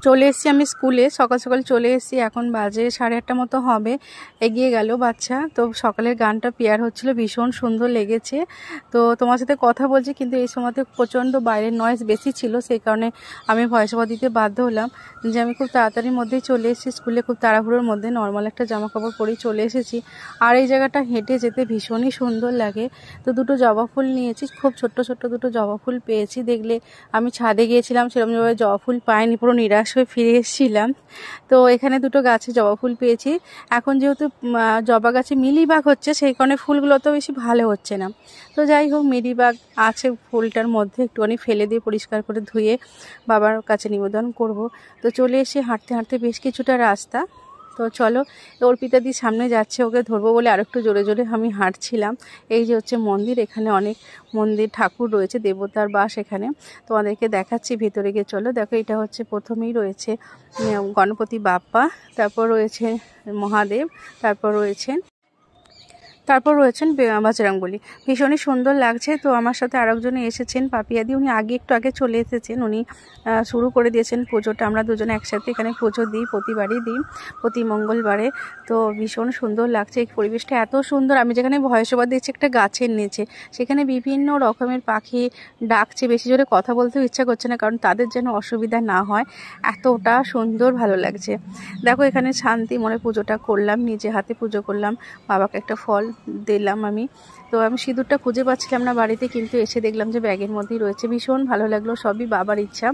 চলে এসেছি আমি স্কুলে, সকাল সকাল চলে এসেছি। এখন বাজে 8:30 মতো হবে। এগিয়ে গেল বাচ্চা। তো সকালের গানটা পেয়ার হচ্ছিল, ভীষণ সুন্দর লেগেছে। তো তোমার সাথে কথা বলছি, কিন্তু এই সময়তে প্রচণ্ড বাইরের নয়েজ বেশি ছিল, সেই কারণে আমি ভয়েস ওভার দিতে বাধ্য হলাম। যে আমি খুব তাড়াতাড়ির মধ্যেই চলে এসেছি স্কুলে, খুব তাড়াহুড়োর মধ্যে নর্মাল একটা জামা কাপড় পরেই চলে এসেছি। আর এই জায়গাটা হেঁটে যেতে ভীষণই সুন্দর লাগে। তো দুটো জবা ফুল নিয়েছি, খুব ছোট্ট ছোট্ট দুটো জবা ফুল পেয়েছি। দেখলে আমি ছাদে গিয়েছিলাম, সেরকমভাবে জবা ফুল পাইনি, পুরো নিরাশ হয়ে ফিরে এসেছিলাম। তো এখানে দুটো গাছে জবা ফুল পেয়েছি। এখন যেহেতু জবা গাছে মিলিবাগ হচ্ছে, সেই কারণে ফুলগুলো তো বেশি ভালো হচ্ছে না। তো যাই হোক, মিলিবাগ আছে ফুলটার মধ্যে, একটুখানি ফেলে দিয়ে পরিষ্কার করে ধুয়ে বাবার কাছে নিবেদন করব। তো চলে এসে হাঁটতে হাঁটতে বেশ কিছুটা রাস্তা। তো চলো, অর্পিতা দি সামনে যাচ্ছে, ওকে ধরবো বলে আর একটু জোরে জোরে আমি হাঁটছিলাম। এই যে হচ্ছে মন্দির, এখানে অনেক মন্দির ঠাকুর রয়েছে, দেবতার বাস এখানে। তোমাদেরকে দেখাচ্ছি ভেতরে গিয়ে। চলো দেখো, এটা হচ্ছে প্রথমেই রয়েছে গণপতি বাপ্পা, তারপর রয়েছে মহাদেব, তারপর রয়েছেন বজরংবলী। ভীষণই সুন্দর লাগছে। তো আমার সাথে আরেকজন এসেছেন, পাপিয়াদি, উনি একটু আগে চলে এসেছেন। উনি শুরু করে দিয়েছেন পুজোটা। আমরা দুজনে একসাথে এখানে পুজো দিই, প্রতিবারই দিই, প্রতি মঙ্গলবারে। তো ভীষণ সুন্দর লাগছে, এই পরিবেশটা এত সুন্দর। আমি যেখানে ভয়েস ওভার দিচ্ছি একটা গাছের নিচে, সেখানে বিভিন্ন রকমের পাখি ডাকছে। বেশি জোরে কথা বলতেও ইচ্ছা করছে না, কারণ তাদের যেন অসুবিধা না হয়, এতটা সুন্দর ভালো লাগছে। দেখো, এখানে শান্তি মনে পুজোটা করলাম, নিজে হাতে পুজো করলাম, বাবাকে একটা ফল দিলাম আমি। তো আমি সিঁদুরটা খুঁজে পাচ্ছিলাম না বাড়িতে, কিন্তু এসে দেখলাম যে ব্যাগের মধ্যেই রয়েছে। ভীষণ ভালো লাগলো, সবই বাবার ইচ্ছা।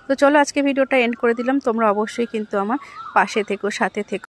তো চলো, আজকে ভিডিওটা এন্ড করে দিলাম। তোমরা অবশ্যই কিন্তু আমার পাশে থেকো, সাথে থেকো।